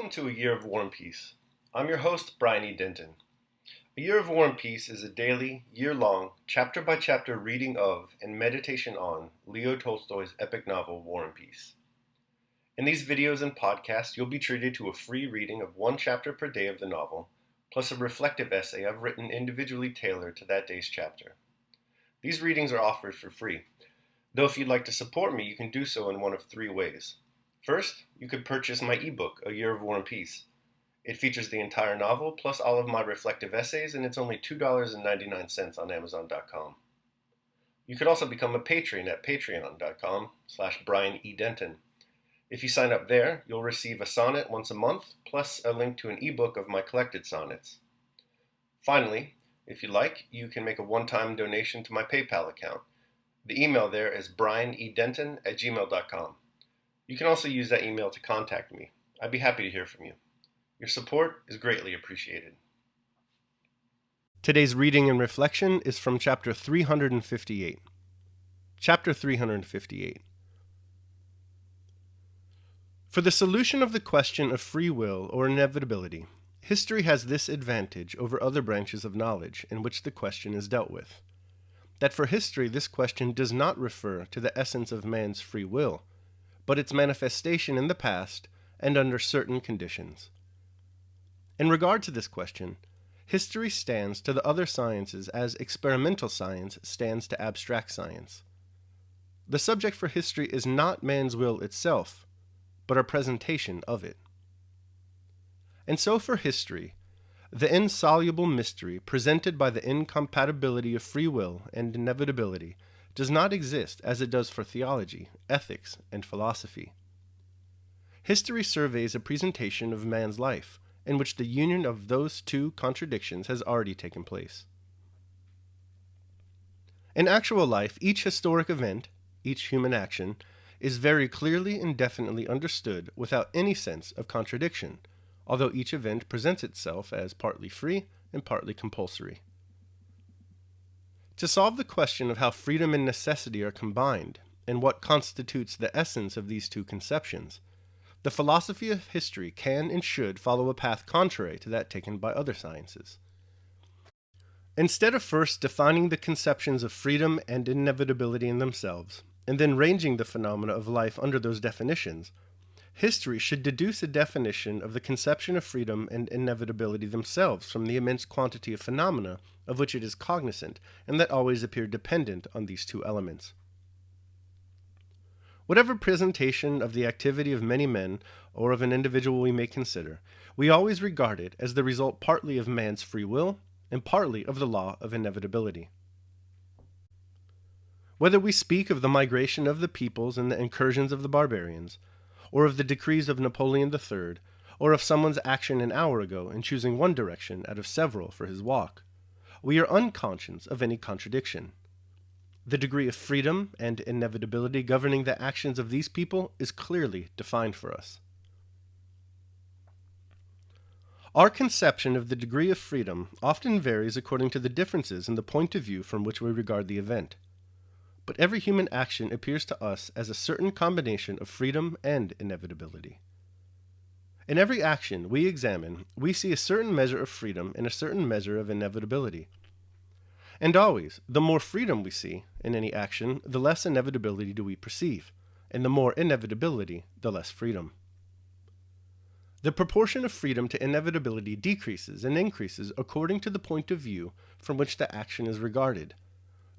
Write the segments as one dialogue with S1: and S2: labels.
S1: Welcome to A Year of War and Peace. I'm your host, Brian E. Denton. A Year of War and Peace is a daily, year-long, chapter-by-chapter reading of and meditation on Leo Tolstoy's epic novel, War and Peace. In these videos and podcasts, you'll be treated to a free reading of one chapter per day of the novel, plus a reflective essay I've written individually tailored to that day's chapter. These readings are offered for free, though if you'd like to support me, you can do so in one of three ways. First, you could purchase my ebook, A Year of War and Peace. It features the entire novel, plus all of my reflective essays, and it's only $2.99 on Amazon.com. You could also become a patron at patreon.com/Brian E. Denton. If you sign up there, you'll receive a sonnet once a month, plus a link to an ebook of my collected sonnets. Finally, if you like, you can make a one-time donation to my PayPal account. The email there is brianedenton@gmail.com. You can also use that email to contact me. I'd be happy to hear from you. Your support is greatly appreciated. Today's reading and reflection is from chapter 358. Chapter 358. For the solution of the question of free will or inevitability, history has this advantage over other branches of knowledge in which the question is dealt with, that for history this question does not refer to the essence of man's free will, but its manifestation in the past and under certain conditions. In regard to this question, history stands to the other sciences as experimental science stands to abstract science. The subject for history is not man's will itself, but our presentation of it. And so for history, the insoluble mystery presented by the incompatibility of free will and inevitability does not exist as it does for theology, ethics, and philosophy. History surveys a presentation of man's life in which the union of those two contradictions has already taken place. In actual life, each historic event, each human action, is very clearly and definitely understood without any sense of contradiction, although each event presents itself as partly free and partly compulsory. To solve the question of how freedom and necessity are combined, and what constitutes the essence of these two conceptions, the philosophy of history can and should follow a path contrary to that taken by other sciences. Instead of first defining the conceptions of freedom and inevitability in themselves, and then ranging the phenomena of life under those definitions, history should deduce a definition of the conception of freedom and inevitability themselves from the immense quantity of phenomena of which it is cognizant, and that always appear dependent on these two elements. Whatever presentation of the activity of many men or of an individual we may consider, we always regard it as the result partly of man's free will and partly of the law of inevitability. Whether we speak of the migration of the peoples and the incursions of the barbarians, or of the decrees of Napoleon III, or of someone's action an hour ago in choosing one direction out of several for his walk, we are unconscious of any contradiction. The degree of freedom and inevitability governing the actions of these people is clearly defined for us. Our conception of the degree of freedom often varies according to the differences in the point of view from which we regard the event. But every human action appears to us as a certain combination of freedom and inevitability. In every action we examine, we see a certain measure of freedom and a certain measure of inevitability. And always, the more freedom we see in any action, the less inevitability do we perceive, and the more inevitability, the less freedom. The proportion of freedom to inevitability decreases and increases according to the point of view from which the action is regarded,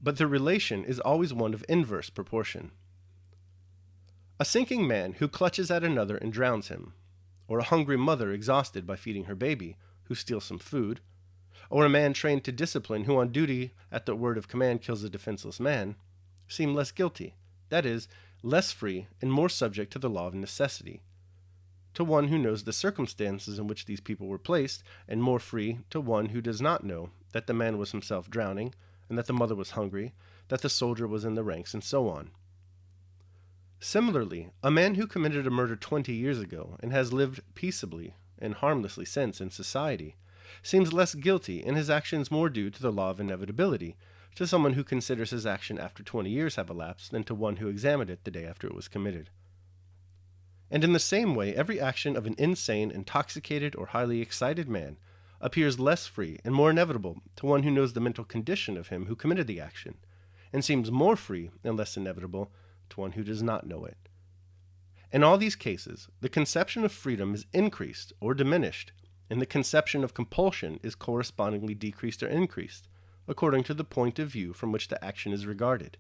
S1: but the relation is always one of inverse proportion. A sinking man who clutches at another and drowns him, or a hungry mother exhausted by feeding her baby, who steals some food, or a man trained to discipline who on duty at the word of command kills a defenseless man, seem less guilty, that is, less free and more subject to the law of necessity, to one who knows the circumstances in which these people were placed, and more free to one who does not know that the man was himself drowning, and that the mother was hungry, that the soldier was in the ranks, and so on. Similarly, a man who committed a murder 20 years ago and has lived peaceably and harmlessly since in society seems less guilty and his actions more due to the law of inevitability to someone who considers his action after 20 years have elapsed than to one who examined it the day after it was committed. And in the same way, every action of an insane, intoxicated, or highly excited man appears less free and more inevitable to one who knows the mental condition of him who committed the action, and seems more free and less inevitable to one who does not know it. In all these cases, the conception of freedom is increased or diminished, and the conception of compulsion is correspondingly decreased or increased, according to the point of view from which the action is regarded,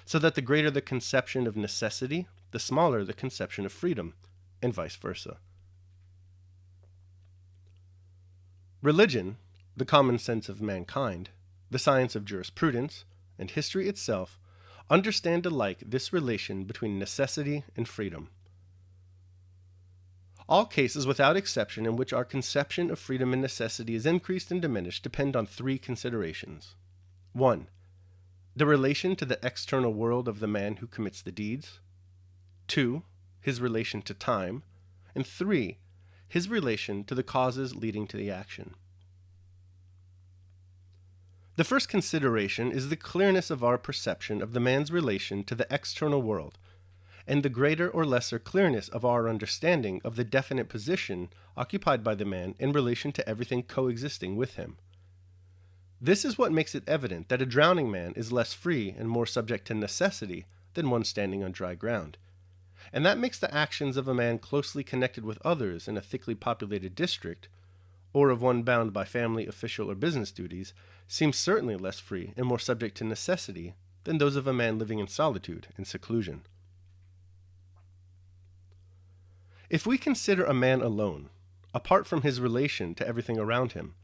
S1: so that the greater the conception of necessity, the smaller the conception of freedom, and vice versa. Religion, the common sense of mankind, the science of jurisprudence, and history itself understand alike this relation between necessity and freedom. All cases without exception in which our conception of freedom and necessity is increased and diminished depend on three considerations. 1. The relation to the external world of the man who commits the deeds. 2. His relation to time. And 3. His relation to the causes leading to the action. The first consideration is the clearness of our perception of the man's relation to the external world, and the greater or lesser clearness of our understanding of the definite position occupied by the man in relation to everything coexisting with him. This is what makes it evident that a drowning man is less free and more subject to necessity than one standing on dry ground, and that makes the actions of a man closely connected with others in a thickly populated district, or of one bound by family, official, or business duties, seem certainly less free and more subject to necessity than those of a man living in solitude and seclusion. If we consider a man alone, apart from his relation to everything around him,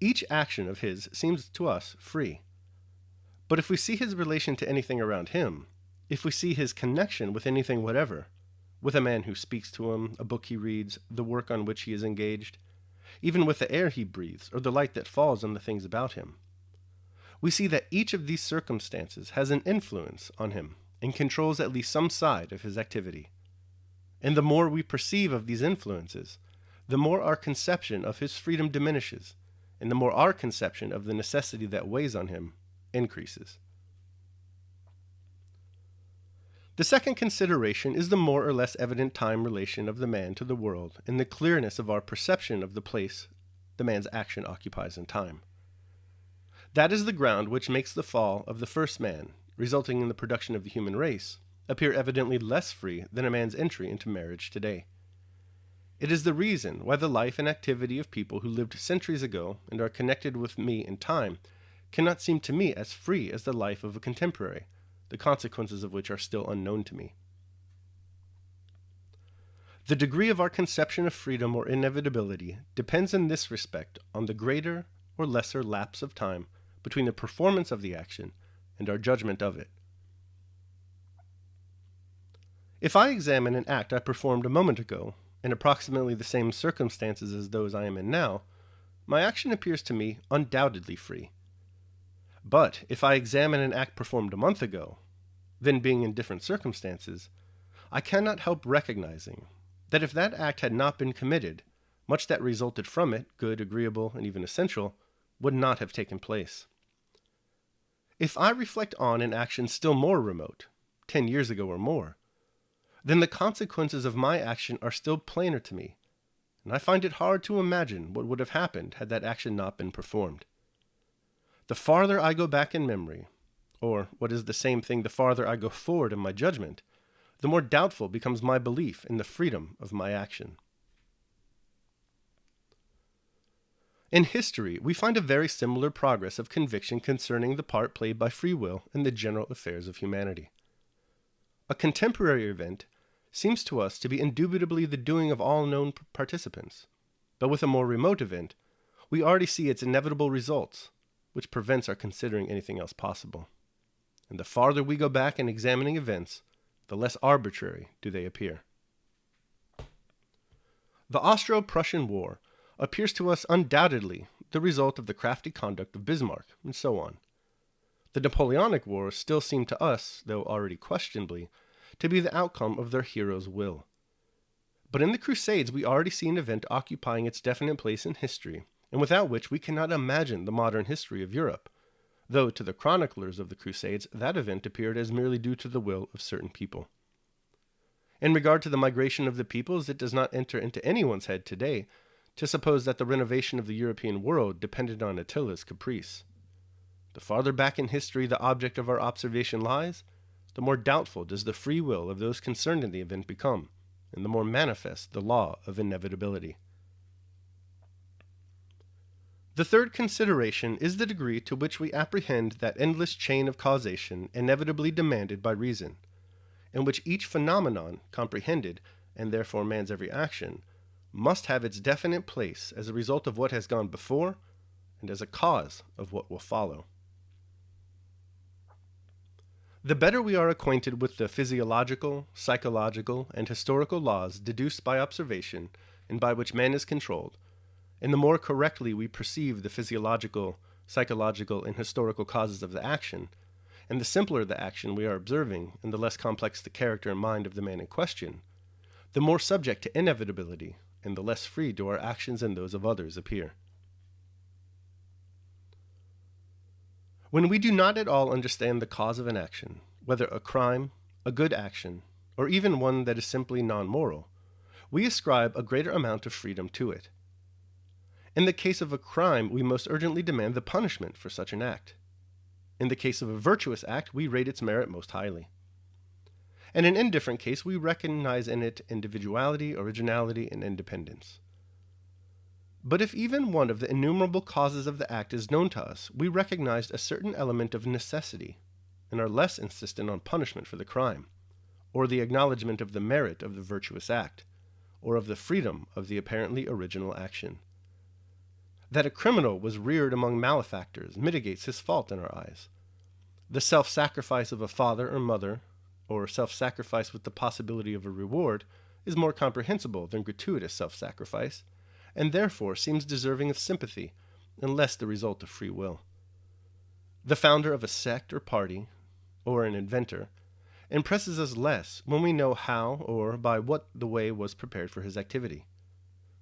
S1: each action of his seems to us free. But if we see his relation to anything around him, if we see his connection with anything whatever, with a man who speaks to him, a book he reads, the work on which he is engaged, even with the air he breathes or the light that falls on the things about him, we see that each of these circumstances has an influence on him and controls at least some side of his activity. And the more we perceive of these influences, the more our conception of his freedom diminishes, and the more our conception of the necessity that weighs on him increases. The second consideration is the more or less evident time relation of the man to the world and the clearness of our perception of the place the man's action occupies in time. That is the ground which makes the fall of the first man, resulting in the production of the human race, appear evidently less free than a man's entry into marriage today. It is the reason why the life and activity of people who lived centuries ago and are connected with me in time cannot seem to me as free as the life of a contemporary, the consequences of which are still unknown to me. The degree of our conception of freedom or inevitability depends in this respect on the greater or lesser lapse of time between the performance of the action and our judgment of it. If I examine an act I performed a moment ago, in approximately the same circumstances as those I am in now, my action appears to me undoubtedly free. But if I examine an act performed a month ago, then being in different circumstances, I cannot help recognizing that if that act had not been committed, much that resulted from it, good, agreeable, and even essential, would not have taken place. If I reflect on an action still more remote, 10 years ago or more, then the consequences of my action are still plainer to me, and I find it hard to imagine what would have happened had that action not been performed. The farther I go back in memory, or what is the same thing, the farther I go forward in my judgment, the more doubtful becomes my belief in the freedom of my action. In history, we find a very similar progress of conviction concerning the part played by free will in the general affairs of humanity. A contemporary event seems to us to be indubitably the doing of all known participants, but with a more remote event, we already see its inevitable results, which prevents our considering anything else possible. And the farther we go back in examining events, the less arbitrary do they appear. The Austro-Prussian War appears to us undoubtedly the result of the crafty conduct of Bismarck, and so on. The Napoleonic Wars still seem to us, though already questionably, to be the outcome of their hero's will. But in the Crusades we already see an event occupying its definite place in history, and without which we cannot imagine the modern history of Europe, though to the chroniclers of the Crusades that event appeared as merely due to the will of certain people. In regard to the migration of the peoples, it does not enter into anyone's head today to suppose that the renovation of the European world depended on Attila's caprice. The farther back in history the object of our observation lies, the more doubtful does the free will of those concerned in the event become, and the more manifest the law of inevitability. The third consideration is the degree to which we apprehend that endless chain of causation inevitably demanded by reason, in which each phenomenon comprehended, and therefore man's every action, must have its definite place as a result of what has gone before and as a cause of what will follow. The better we are acquainted with the physiological, psychological, and historical laws deduced by observation and by which man is controlled, and the more correctly we perceive the physiological, psychological, and historical causes of the action, and the simpler the action we are observing and the less complex the character and mind of the man in question, the more subject to inevitability and the less free do our actions and those of others appear. When we do not at all understand the cause of an action, whether a crime, a good action, or even one that is simply non-moral, we ascribe a greater amount of freedom to it. In the case of a crime, we most urgently demand the punishment for such an act. In the case of a virtuous act, we rate its merit most highly. In an indifferent case, we recognize in it individuality, originality, and independence. But if even one of the innumerable causes of the act is known to us, we recognize a certain element of necessity, and are less insistent on punishment for the crime, or the acknowledgement of the merit of the virtuous act, or of the freedom of the apparently original action. That a criminal was reared among malefactors mitigates his fault in our eyes. The self-sacrifice of a father or mother, or self-sacrifice with the possibility of a reward, is more comprehensible than gratuitous self-sacrifice, and therefore seems deserving of sympathy, and less the result of free will. The founder of a sect or party, or an inventor, impresses us less when we know how or by what the way was prepared for his activity.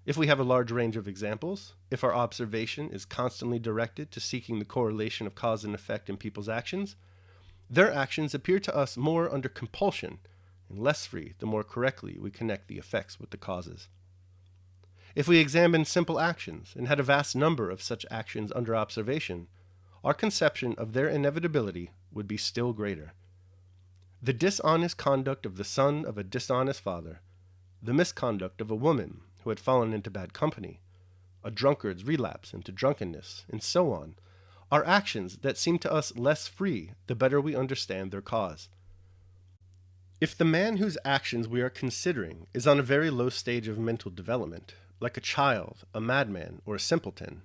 S1: If we have a large range of examples, if our observation is constantly directed to seeking the correlation of cause and effect in people's actions, their actions appear to us more under compulsion and less free the more correctly we connect the effects with the causes. If we examine simple actions and had a vast number of such actions under observation, our conception of their inevitability would be still greater. The dishonest conduct of the son of a dishonest father, the misconduct of a woman who had fallen into bad company, a drunkard's relapse into drunkenness, and so on, are actions that seem to us less free the better we understand their cause. If the man whose actions we are considering is on a very low stage of mental development, like a child, a madman, or a simpleton,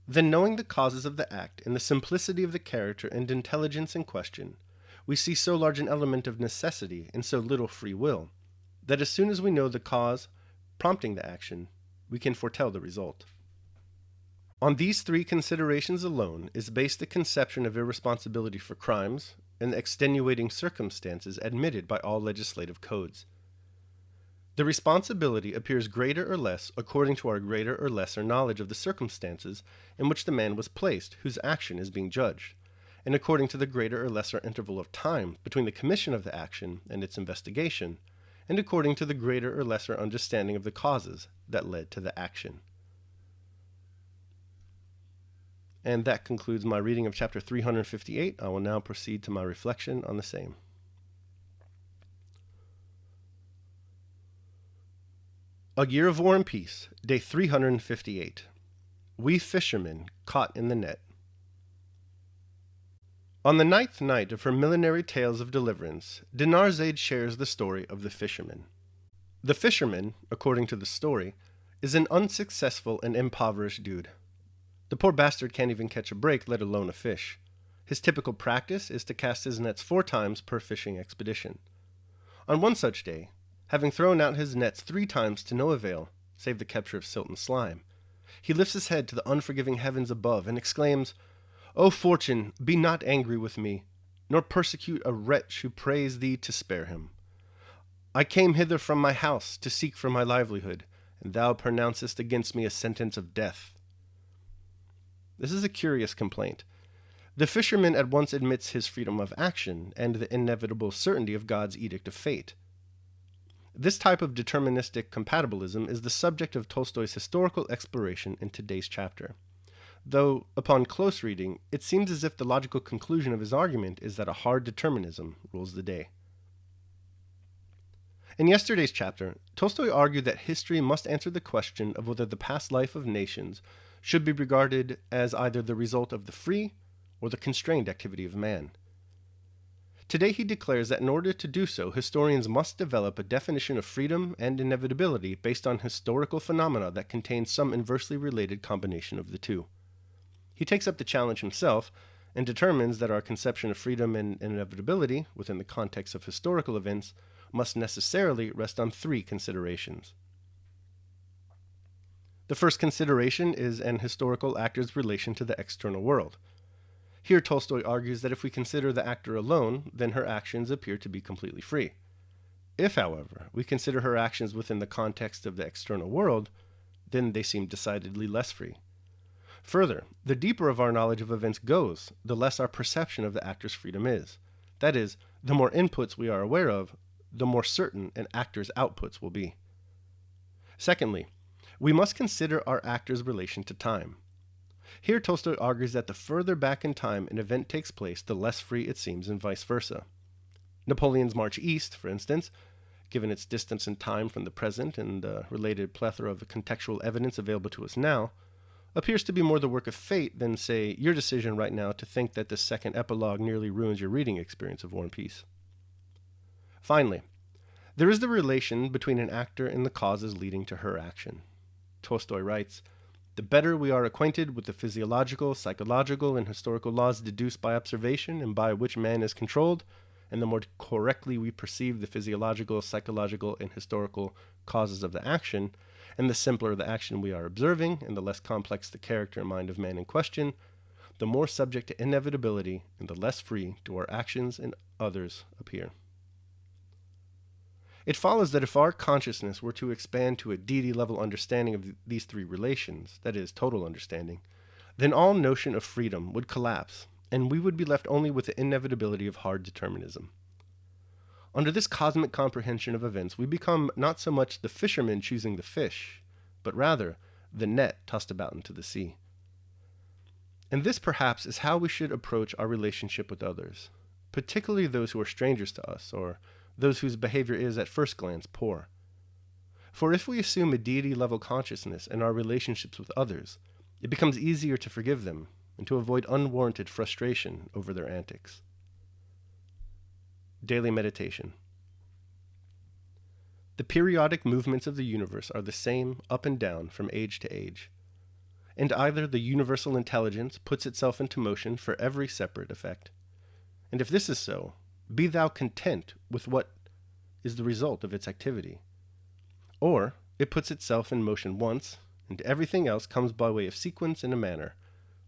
S1: then knowing the causes of the act and the simplicity of the character and intelligence in question, we see so large an element of necessity and so little free will, that as soon as we know the cause prompting the action, we can foretell the result. On these three considerations alone is based the conception of irresponsibility for crimes and the extenuating circumstances admitted by all legislative codes. The responsibility appears greater or less according to our greater or lesser knowledge of the circumstances in which the man was placed whose action is being judged, and according to the greater or lesser interval of time between the commission of the action and its investigation, and according to the greater or lesser understanding of the causes that led to the action. And that concludes my reading of chapter 358. I will now proceed to my reflection on the same. A Year of War and Peace, day 358. We fishermen caught in the net. On the 9th night of her millenary tales of deliverance, Dinarzade shares the story of the fisherman. The fisherman, according to the story, is an unsuccessful and impoverished dude. The poor bastard can't even catch a break, let alone a fish. His typical practice is to cast his nets 4 times per fishing expedition. On one such day, having thrown out his nets 3 times to no avail, save the capture of silt and slime, he lifts his head to the unforgiving heavens above and exclaims, "O Fortune, be not angry with me, nor persecute a wretch who prays thee to spare him. I came hither from my house to seek for my livelihood, and thou pronouncest against me a sentence of death." This is a curious complaint. The fisherman at once admits his freedom of action and the inevitable certainty of God's edict of fate. This type of deterministic compatibilism is the subject of Tolstoy's historical exploration in today's chapter. Though, upon close reading, it seems as if the logical conclusion of his argument is that a hard determinism rules the day. In yesterday's chapter, Tolstoy argued that history must answer the question of whether the past life of nations should be regarded as either the result of the free or the constrained activity of man. Today he declares that in order to do so, historians must develop a definition of freedom and inevitability based on historical phenomena that contain some inversely related combination of the two. He takes up the challenge himself and determines that our conception of freedom and inevitability, within the context of historical events, must necessarily rest on three considerations. The first consideration is an historical actor's relation to the external world. Here Tolstoy argues that if we consider the actor alone, then her actions appear to be completely free. If, however, we consider her actions within the context of the external world, then they seem decidedly less free. Further, the deeper of our knowledge of events goes, the less our perception of the actor's freedom is. That is, the more inputs we are aware of, the more certain an actor's outputs will be. Secondly, we must consider our actor's relation to time. Here Tolstoy argues that the further back in time an event takes place, the less free it seems, and vice versa. Napoleon's march east, for instance, given its distance in time from the present and the related plethora of contextual evidence available to us now, appears to be more the work of fate than, say, your decision right now to think that the second epilogue nearly ruins your reading experience of War and Peace. Finally, there is the relation between an actor and the causes leading to her action. Tolstoy writes, "The better we are acquainted with the physiological, psychological, and historical laws deduced by observation and by which man is controlled, and the more correctly we perceive the physiological, psychological, and historical causes of the action, and the simpler the action we are observing, and the less complex the character and mind of man in question, the more subject to inevitability and the less free do our actions and others appear." It follows that if our consciousness were to expand to a deity-level understanding of these three relations, that is, total understanding, then all notion of freedom would collapse, and we would be left only with the inevitability of hard determinism. Under this cosmic comprehension of events, we become not so much the fisherman choosing the fish, but rather the net tossed about into the sea. And this, perhaps, is how we should approach our relationship with others, particularly those who are strangers to us, or those whose behavior is, at first glance, poor. For if we assume a deity-level consciousness in our relationships with others, it becomes easier to forgive them and to avoid unwarranted frustration over their antics. Daily meditation. The periodic movements of the universe are the same up and down from age to age, and either the universal intelligence puts itself into motion for every separate effect, and if this is so, be thou content with what is the result of its activity. Or it puts itself in motion once, and everything else comes by way of sequence in a manner,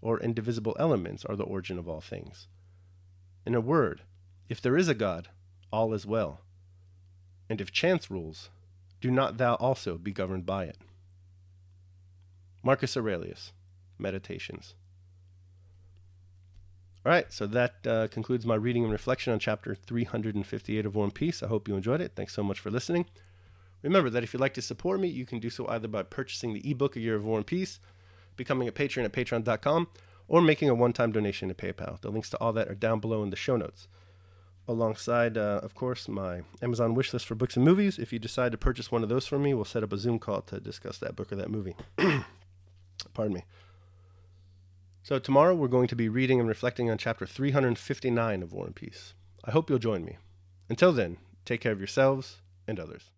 S1: or indivisible elements are the origin of all things. In a word, if there is a God, all is well. And if chance rules, do not thou also be governed by it. Marcus Aurelius, Meditations. All right, so that concludes my reading and reflection on chapter 358 of War and Peace. I hope you enjoyed it. Thanks so much for listening. Remember that if you'd like to support me, you can do so either by purchasing the ebook A Year of War and Peace, becoming a patron at patreon.com, or making a one-time donation to PayPal. The links to all that are down below in the show notes. Alongside, of course, my Amazon wishlist for books and movies. If you decide to purchase one of those from me, we'll set up a Zoom call to discuss that book or that movie. Pardon me. So tomorrow we're going to be reading and reflecting on chapter 359 of War and Peace. I hope you'll join me. Until then, take care of yourselves and others.